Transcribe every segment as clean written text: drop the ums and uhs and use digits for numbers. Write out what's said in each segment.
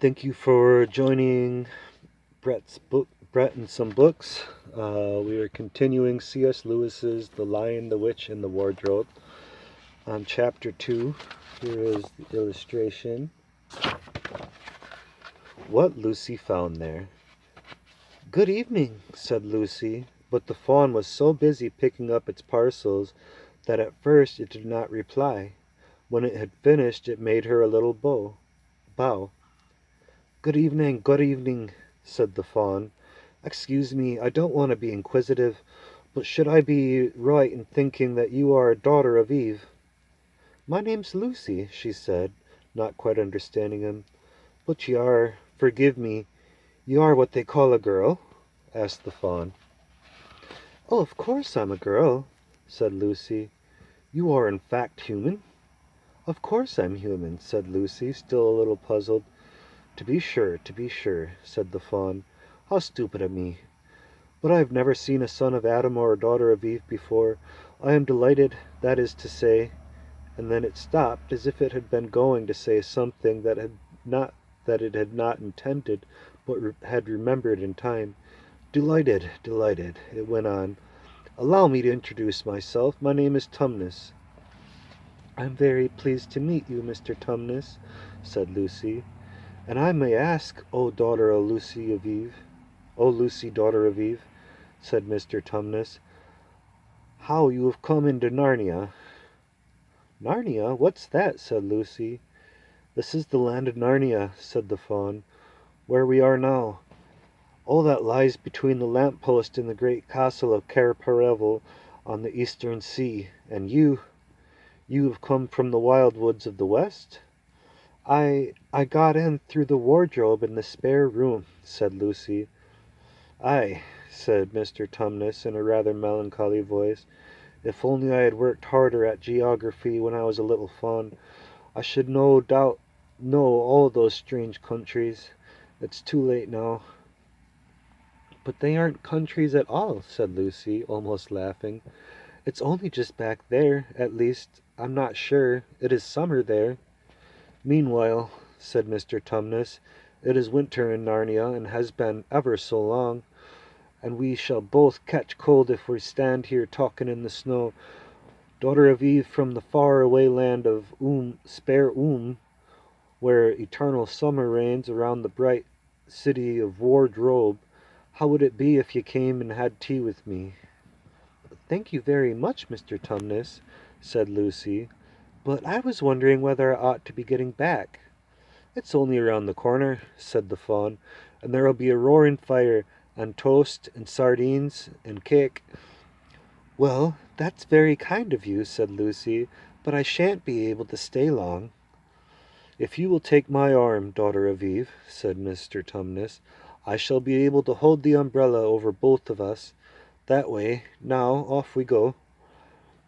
Thank you for joining Brett and some books. We are continuing C.S. Lewis's The Lion, the Witch, and the Wardrobe. On chapter 2, here is the illustration. What Lucy found there. Good evening, said Lucy, but the fawn was so busy picking up its parcels that at first it did not reply. When it had finished, it made her a little bow. Good evening, said the fawn. Excuse me, I don't want to be inquisitive, but should I be right in thinking that you are a daughter of Eve? My name's Lucy, she said, not quite understanding him. But forgive me, you are what they call a girl? Asked the fawn. Oh, of course I'm a girl, said Lucy. You are in fact human? Of course I'm human, said Lucy, still a little puzzled. To be sure, said the fawn. How stupid of me. But I have never seen a son of Adam or a daughter of Eve before. I am delighted, that is to say, and then it stopped, as if it had been going to say something not that it had not intended, but had remembered in time. Delighted, it went on. Allow me to introduce myself. My name is Tumnus. I'm very pleased to meet you, Mr. Tumnus, said Lucy. And I may ask, O Lucy, daughter of Eve, said Mr. Tumnus, how you have come into Narnia. Narnia? What's that? Said Lucy. This is the land of Narnia, said the fawn, where we are now. All that lies between the lamp post and the great castle of Cair Paravel on the eastern sea. And you have come from the wild woods of the west? I got in through the wardrobe in the spare room, said Lucy. Aye, said Mr. Tumnus in a rather melancholy voice. If only I had worked harder at geography when I was a little fawn, I should no doubt know all those strange countries. It's too late now. But they aren't countries at all, said Lucy, almost laughing. It's only just back there, at least, I'm not sure. It is summer there. Meanwhile, said Mr. Tumnus, it is winter in Narnia, and has been ever so long, and we shall both catch cold if we stand here talking in the snow. Daughter of Eve from the far-away land of spare where eternal summer reigns around the bright city of Wardrobe, how would it be if you came and had tea with me? Thank you very much, Mr. Tumnus, said Lucy, but I was wondering whether I ought to be getting back. It's only around the corner, said the fawn, and there'll be a roaring fire, and toast, and sardines, and cake. Well, that's very kind of you, said Lucy, but I shan't be able to stay long. If you will take my arm, daughter of Eve, said Mr. Tumnus, I shall be able to hold the umbrella over both of us. That way. Now, off we go.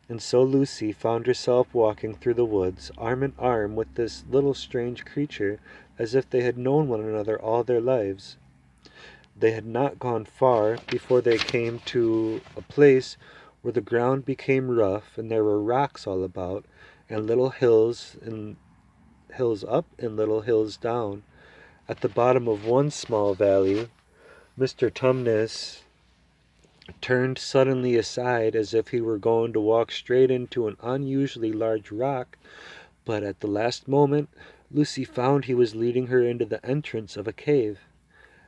And so Lucy found herself walking through the woods, arm in arm with this little strange creature, as if they had known one another all their lives. They had not gone far before they came to a place where the ground became rough, and there were rocks all about, and little hills up and little hills down. At the bottom of one small valley, Mr. Tumnus turned suddenly aside as if he were going to walk straight into an unusually large rock, but at the last moment Lucy found he was leading her into the entrance of a cave,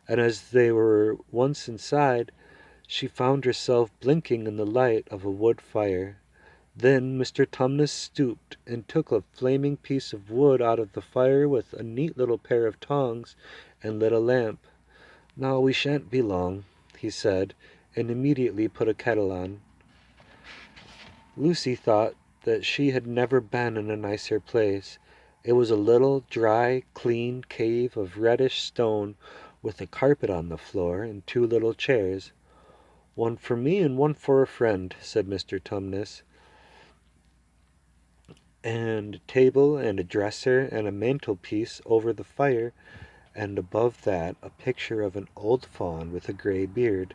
and as they were once inside, she found herself blinking in the light of a wood fire. Then Mr. Tumnus stooped and took a flaming piece of wood out of the fire with a neat little pair of tongs, and lit a lamp. Now we shan't be long, he said, and immediately put a kettle on. Lucy thought that she had never been in a nicer place. It was a little, dry, clean cave of reddish stone, with a carpet on the floor and two little chairs. One for me and one for a friend, said Mr. Tumnus. And a table and a dresser and a mantelpiece over the fire, and above that a picture of an old fawn with a grey beard.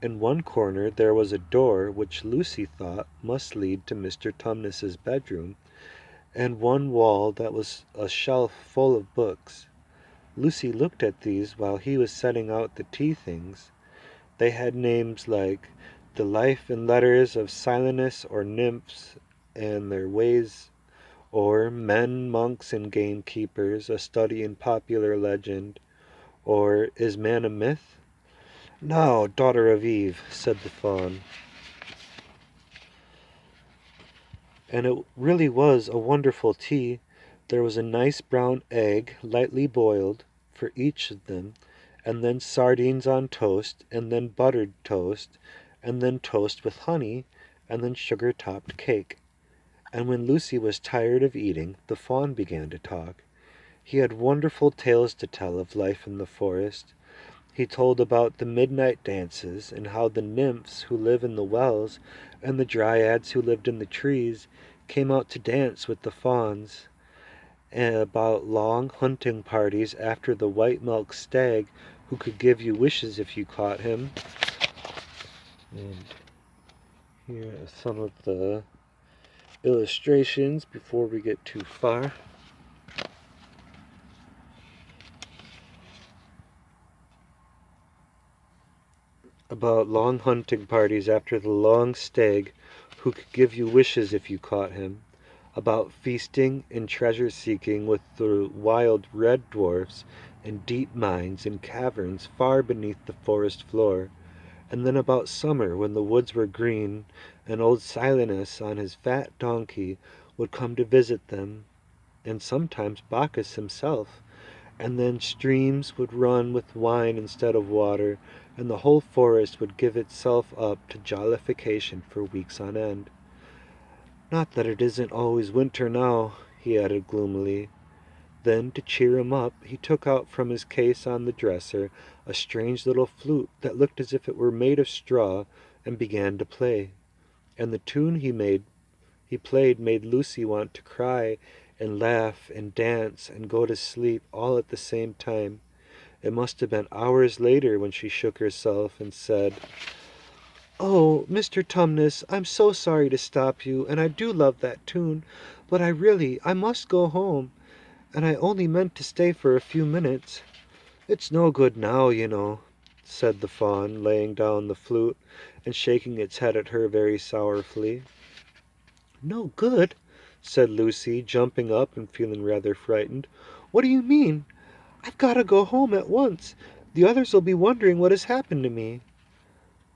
In one corner there was a door which Lucy thought must lead to Mr. Tumnus's bedroom, and one wall that was a shelf full of books. Lucy looked at these while he was setting out the tea things. They had names like The Life and Letters of Silenus or Nymphs and Their Ways, or Men, Monks, and Gamekeepers, a Study in Popular Legend, or Is Man a Myth? Now, daughter of Eve, said the fawn. And it really was a wonderful tea. There was a nice brown egg, lightly boiled, for each of them, and then sardines on toast, and then buttered toast, and then toast with honey, and then sugar-topped cake. And when Lucy was tired of eating, the fawn began to talk. He had wonderful tales to tell of life in the forest. He told about the midnight dances, and how the nymphs who live in the wells and the dryads who lived in the trees came out to dance with the fawns, and about long hunting parties after the white milk stag who could give you wishes if you caught him. And here are some of the illustrations before we get too far. About long hunting parties after the long stag who could give you wishes if you caught him. About feasting and treasure seeking with the wild red dwarfs in deep mines and caverns far beneath the forest floor. And then about summer when the woods were green and old Silenus on his fat donkey would come to visit them, and sometimes Bacchus himself. And then streams would run with wine instead of water, and the whole forest would give itself up to jollification for weeks on end. Not that it isn't always winter now, he added gloomily. Then, to cheer him up, he took out from his case on the dresser a strange little flute that looked as if it were made of straw, and began to play. And the tune he played made Lucy want to cry and laugh and dance and go to sleep all at the same time. It must have been hours later when she shook herself and said, "Oh, Mr. Tumnus, I'm so sorry to stop you, and I do love that tune, but I must go home, and I only meant to stay for a few minutes." "It's no good now, you know," said the fawn, laying down the flute and shaking its head at her very sorrowfully. "No good?" said Lucy, jumping up and feeling rather frightened. "What do you mean? I've got to go home at once. The others will be wondering what has happened to me."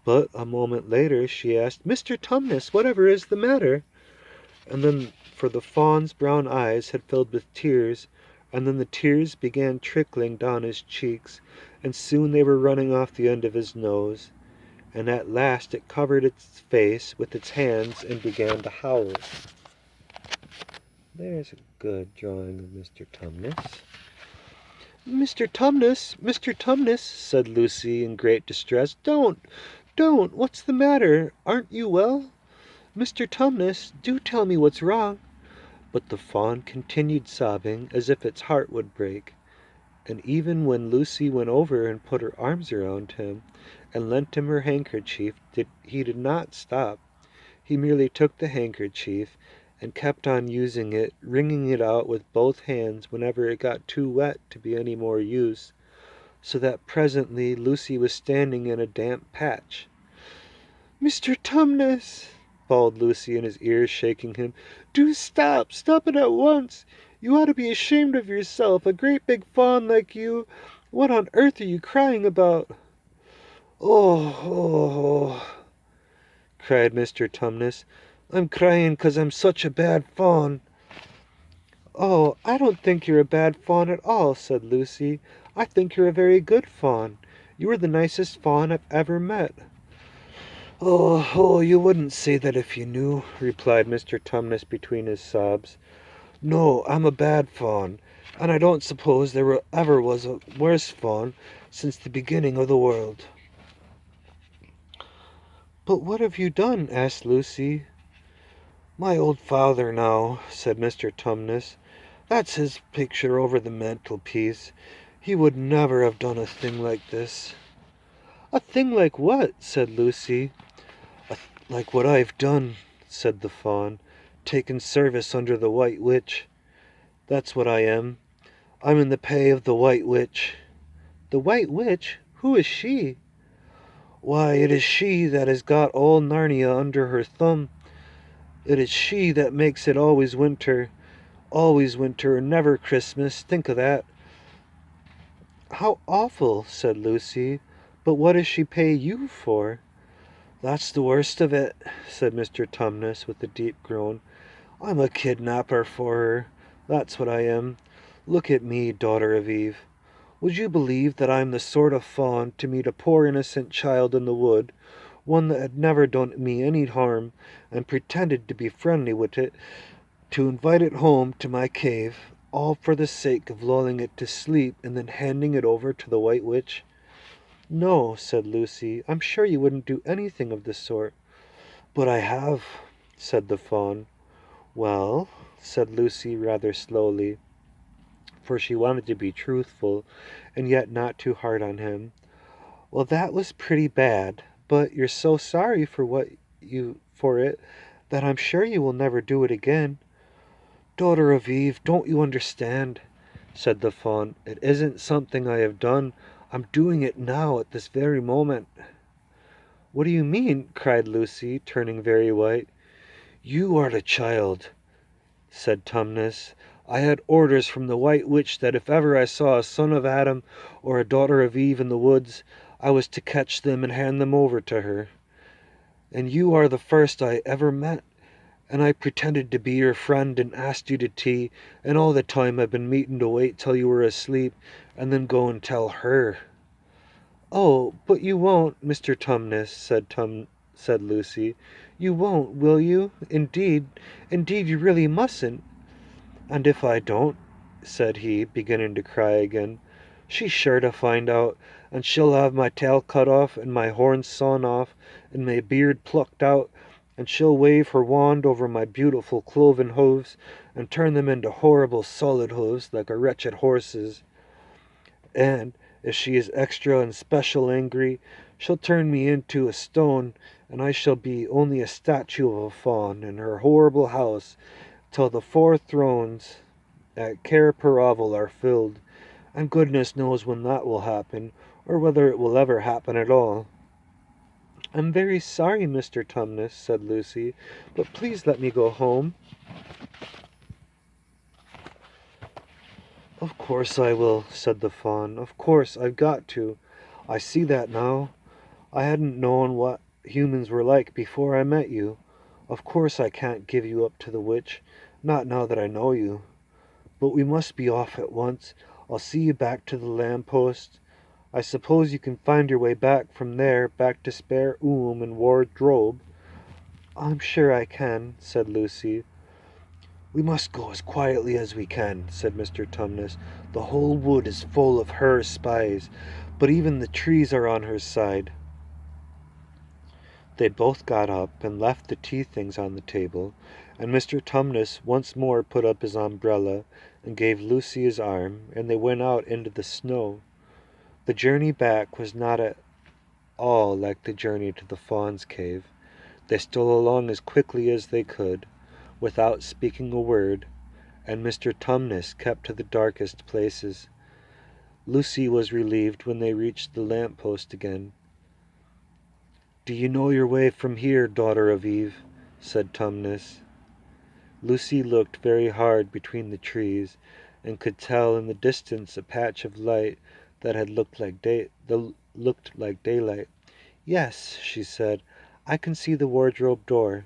But a moment later she asked, "Mr. Tumnus, whatever is the matter?" And then, for the fawn's brown eyes had filled with tears, and then the tears began trickling down his cheeks, and soon they were running off the end of his nose, and at last it covered its face with its hands and began to howl. There's a good drawing of Mr. Tumnus. "Mr. Tumnus, Mr. Tumnus," said Lucy in great distress. Don't! What's the matter? Aren't you well? Mr. Tumnus, do tell me what's wrong." But the fawn continued sobbing as if its heart would break. And even when Lucy went over and put her arms around him and lent him her handkerchief, he did not stop. He merely took the handkerchief and kept on using it, wringing it out with both hands whenever it got too wet to be any more use, so that presently Lucy was standing in a damp patch. "Mr. Tumnus," bawled Lucy in his ears, shaking him, "do stop! Stop it at once! You ought to be ashamed of yourself, a great big fawn like you! What on earth are you crying about?" Oh," cried Mr. Tumnus. "I'm crying 'cause I'm such a bad fawn." "Oh, I don't think you're a bad fawn at all," said Lucy. "I think you're a very good fawn. You are the nicest fawn I've ever met." Oh, you wouldn't say that if you knew," replied Mr. Tumnus between his sobs. "No, I'm a bad fawn, and I don't suppose there ever was a worse fawn since the beginning of the world." "But what have you done?" asked Lucy. "My old father, now," said Mr. Tumnus. "That's his picture over the mantelpiece. He would never have done a thing like this." "A thing like what?" said Lucy. "Like what I've done," said the fawn. "Taken service under the White Witch. That's what I am. I'm in the pay of the White Witch." "The White Witch? Who is she?" "Why, it is she that has got all Narnia under her thumb. It is she that makes it always winter, and never Christmas. Think of that." "How awful!" said Lucy. "But what does she pay you for?" "That's the worst of it," said Mr. Tumnus with a deep groan. "I'm a kidnapper for her. That's what I am. Look at me, daughter of Eve. Would you believe that I'm the sort of fawn to meet a poor innocent child in the wood, one that had never done me any harm, and pretended to be friendly with it, to invite it home to my cave, all for the sake of lulling it to sleep and then handing it over to the White Witch?" "No," said Lucy, "I'm sure you wouldn't do anything of the sort." "But I have," said the fawn. "Well," said Lucy rather slowly, for she wanted to be truthful and yet not too hard on him. "Well, that was pretty bad, but you're so sorry for it that I'm sure you will never do it again." "Daughter of Eve, don't you understand?" said the fawn. "It isn't something I have done. I'm doing it now at this very moment." "What do you mean?" cried Lucy, turning very white. "You are the child," said Tumnus. "I had orders from the White Witch that if ever I saw a son of Adam or a daughter of Eve in the woods, I was to catch them and hand them over to her. And you are the first I ever met, and I pretended to be your friend and asked you to tea, and all the time I've been meaning to wait till you were asleep and then go and tell her." "Oh, but you won't, Mr. Tumnus," said Lucy. "You won't, will you? Indeed you really mustn't." "And if I don't," said he, beginning to cry again, "she's sure to find out, and she'll have my tail cut off, and my horns sawn off, and my beard plucked out, and she'll wave her wand over my beautiful cloven hooves, and turn them into horrible solid hooves like a wretched horse's. And if she is extra and special angry, she'll turn me into a stone, and I shall be only a statue of a fawn in her horrible house till the 4 thrones at Cair Paravel are filled, and goodness knows when that will happen, or whether it will ever happen at all." "I'm very sorry, Mr. Tumnus," said Lucy, "but please let me go home." "Of course I will," said the fawn. "Of course I've got to. I see that now. I hadn't known what humans were like before I met you. Of course I can't give you up to the witch, not now that I know you. But we must be off at once. I'll see you back to the lamp post. I suppose you can find your way back from there, back to Spare Oom and Wardrobe." "I'm sure I can," said Lucy. "We must go as quietly as we can," said Mr. Tumnus. "The whole wood is full of her spies, but even the trees are on her side." They both got up and left the tea things on the table, and Mr. Tumnus once more put up his umbrella and gave Lucy his arm, and they went out into the snow. The journey back was not at all like the journey to the fawn's cave. They stole along as quickly as they could, without speaking a word, and Mr. Tumnus kept to the darkest places. Lucy was relieved when they reached the lamp post again. "Do you know your way from here, daughter of Eve?" said Tumnus. Lucy looked very hard between the trees, and could tell in the distance a patch of light that had looked like daylight. "Yes," she said, "I can see the wardrobe door."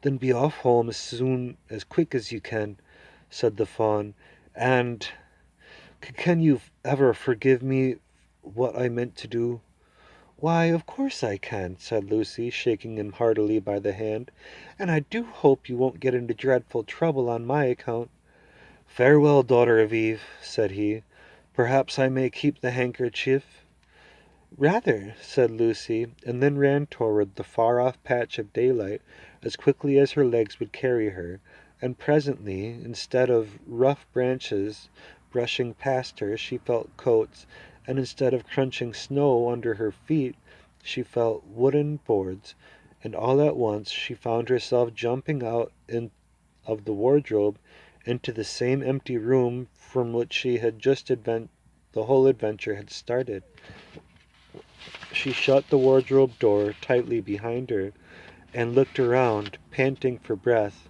"Then be off home as quick as you can," said the fawn. "And can you ever forgive me what I meant to do?" "Why, of course I can," said Lucy, shaking him heartily by the hand. "And I do hope you won't get into dreadful trouble on my account." "Farewell, daughter of Eve," said he. "Perhaps I may keep the handkerchief?" "Rather," said Lucy, and then ran toward the far-off patch of daylight as quickly as her legs would carry her, and presently, instead of rough branches brushing past her, she felt coats, and instead of crunching snow under her feet, she felt wooden boards, and all at once she found herself jumping out of the wardrobe into the same empty room from which she had just the whole adventure had started. She shut the wardrobe door tightly behind her and looked around, panting for breath.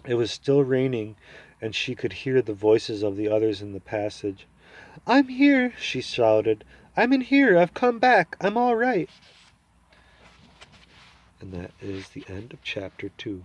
It was still raining, and she could hear the voices of the others in the passage. "I'm here," she shouted. "I'm in here. I've come back. I'm all right." And that is the end of chapter 2.